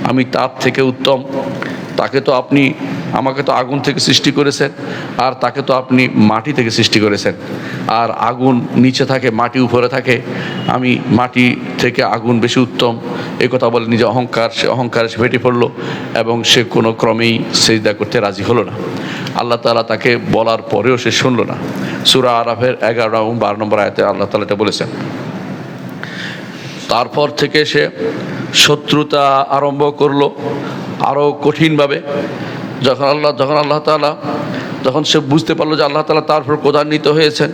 আমি তার থেকে উত্তম। তাকে তো আপনি, আমাকে তো আগুন থেকে সৃষ্টি করেছেন, আর তাকে তো আপনি মাটি থেকে সৃষ্টি করেছেন। আর আগুন নিচে থাকে, মাটি উপরে থাকে, আমি মাটি থেকে আগুন বেশি উত্তম। এই কথা বলে নিজে অহংকারে সে ফেটে পড়লো এবং সে কোনো ক্রমেই সেজদা করতে রাজি হলো না। আল্লাহ তাআলা তাকে বলার পরেও সে শুনলো না। সূরা আরাফের 11 এবং 12 নম্বর আয়াতে আল্লাহ তাআলা এটা বলেছেন। তারপর থেকে সে শত্রুতা আরম্ভ করলো আরও কঠিনভাবে। যখন সে বুঝতে পারলো যে আল্লাহ তাআলা তার উপর ক্রোধান্বিত হয়েছেন,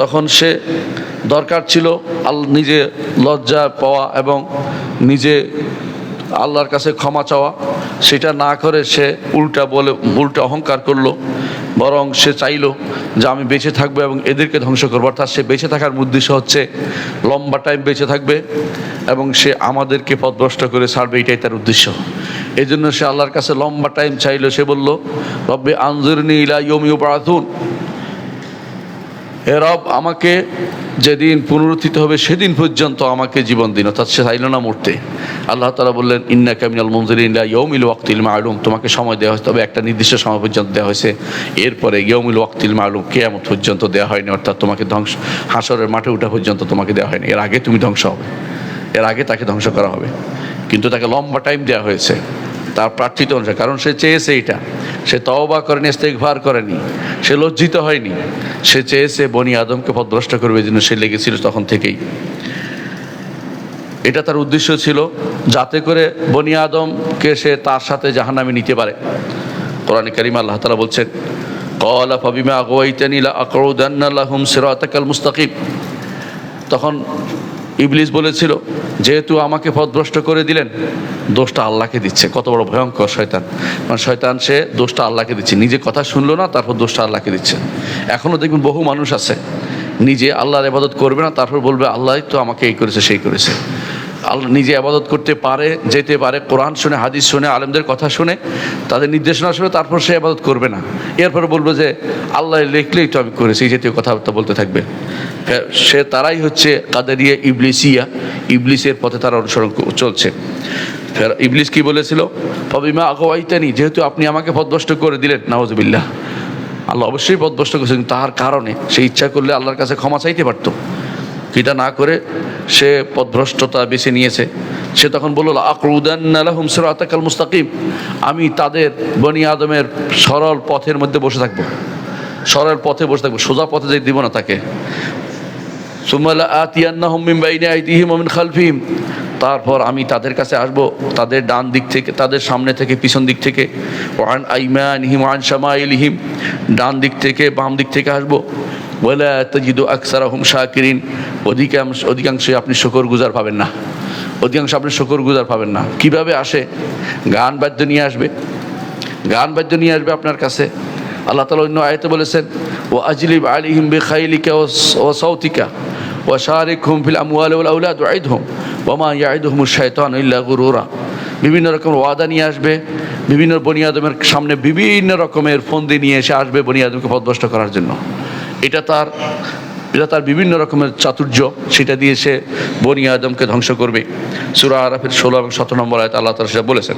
তখন সে দরকার ছিল নিজে লজ্জা পাওয়া এবং নিজে আল্লাহর কাছে ক্ষমা চাওয়া। সেটা না করে সে উল্টা অহংকার করলো। বরং সে চাইলো যে আমি বেঁচে থাকবো এবং এদেরকে ধ্বংস করবো। অর্থাৎ সে বেঁচে থাকার উদ্দেশ্য হচ্ছে লম্বা টাইম বেঁচে থাকবে এবং সে আমাদেরকে পথভ্রষ্ট করে ছাড়বে, এটাই তার উদ্দেশ্য। এই জন্য সে আল্লাহর কাছে লম্বা টাইম চাইলো। সে বলল, রব্বি আনজিরনি ইলা ইয়াউমি ইউবআসুন, হে রব, আমাকে যেদিন পুনরুত্থিত হবে সেদিন পর্যন্ত আমাকে জীবন দিন। অর্থাৎ সে চাইল না মরতে। আল্লাহ তাআলা বললেন, ইন্নাকা মিনাল মুনজিরিন ইলা ইয়াউমিল ওয়াক্তিল মা'লুম, তোমাকে সময় দেওয়া হয়েছে, তবে একটা নির্দিষ্ট সময় পর্যন্ত দেওয়া হয়েছে। এরপরে ইয়াউমিল ওয়াক্তিল মা'লুম, কিয়ামত পর্যন্ত দেওয়া হয়নি। অর্থাৎ তোমাকে হাসরের মাঠে ওঠা পর্যন্ত তোমাকে দেওয়া হয়নি। এর আগে তুমি ধ্বংস হবে, এর আগে তাকে ধ্বংস করা হবে। কিন্তু তাকে লম্বা টাইম দেওয়া হয়েছে তার প্রার্থিত অনুসারে। কারণ সে চেয়েছে এটা, সে তওবা করেনি, ইস্তেগফার করেনি, সে লজ্জিত হয়নি, সে চেয়েছে বনি আদমকে পথভ্রষ্ট করবে। এই জন্য সে লেগেছিল তখন থেকেই। এটা তার উদ্দেশ্য ছিল, যাতে করে বনি আদমকে সে তার সাথে জাহান্নামে নিতে পারে। কোরআনে কারিমে আল্লাহ তাআলা বলছেন, ক্বালা ফাবিমা আগওয়াইতানি লাআকউদান্না লাহুম সিরাতাকাল মুস্তাকিম। তখন ইবলিস বলেছিল, যেহেতু আমাকে পথভ্রষ্ট করে দিলেন, দোষটা আল্লাহকে দিচ্ছে। কত বড় ভয়ঙ্কর শয়তান! মানে শয়তান সে দোষটা আল্লাহকে দিচ্ছে, নিজে কথা শুনলো না, তারপর দোষটা আল্লাহকে দিচ্ছে। এখনও দেখবেন বহু মানুষ আছে নিজে আল্লাহর ইবাদত করবে না, তারপর বলবে আল্লাহই তো আমাকে এই করেছে সেই করেছে। আল্লাহ নিজে ইবাদত করতে পারে, যেতে পারে, কোরআন শুনে, হাদিস শুনে, আলেমদের কথা শুনে, তাদের নির্দেশনা শুনে, তারপর সে ইবাদত করবে না। এরপরে বলবে যে আল্লাহ লিখলেই তো আমি করেছি, এই জাতীয় কথাবার্তা বলতে থাকবে। সে তারাই হচ্ছে কাদেরিয়া ইবলিসিয়া, ইবলিসের পথে তারা অনুসরণ চলছে। ফের ইবলিস কি বলেছিল, ফাবিমা আগওয়াইতানি, যেহেতু আপনি আমাকে পথভ্রষ্ট করে দিলেন। নাউযুবিল্লাহ, আল্লাহ অবশ্যই পথভ্রষ্ট করেছেন, তার কারণে সে ইচ্ছা করলে আল্লাহর কাছে ক্ষমা চাইতে পারতো। এটা না করে সে পথভ্রষ্টতা বেছে নিয়েছে। সে তখন বলল, লাআকউদান্না লাহুম সিরাতাকাল মুস্তাকিম, আমি তাদের বনি আদমের সরল পথের মধ্যে বসে থাকবো, সরল পথে বসে থাকবো, সোজা পথে যেতে দিব না তাকে। সুম্মা লাআতিয়ান্নাহুম মিন বাইনি আইদিহিম ওয়া মিন খালফিহিম, তারপর আমি তাদের কাছে আসব তাদের ডান দিক থেকে, তাদের সামনে থেকে, পিছন দিক থেকে। ওয়া আন আইমানিহিম ওয়া আন শামাইলিহিম, ডান দিক থেকে, বাম দিক থেকে আসবো। ওয়ালা তাজিদু আকসারাহুম শাকিরিন, অধিকাংশই আপনি শুকরগুজার পাবেন না, অধিকাংশ আপনি শুকরগুজার পাবেন না। কিভাবে আসে? গান বাদ্য নিয়ে আসবে, গান বাদ্য নিয়ে আসবে আপনার কাছে। আল্লাহ তাআলা অন্য আয়াতে বলেছেন, ওয়া আজলিব আলাইহিম বিখাইলিকা ওয়া সাউতিকা ওয়া শারিকহুম ফিল আমওয়ালি ওয়াল আওলাদ ওয়াইদহুম ওয়া মা ইয়াইদুহুমুশ শাইতানু ইল্লা গুরুরা। বিভিন্ন রকম ওয়াদা নিয়ে আসবে, বিভিন্ন বনি আদমের সামনে বিভিন্ন রকমের ফন্দি নিয়ে এসে আসবে বনি আদমকে পথভ্রষ্ট করার জন্য। এটা তার বিভিন্ন রকমের চাতুর্য, সেটা দিয়ে সে বনি আদমকে ধ্বংস করবে। সূরা আরাফের 16 এবং 17 নম্বর আয়াতে আল্লাহ তাআলা সেটা বলেছেন।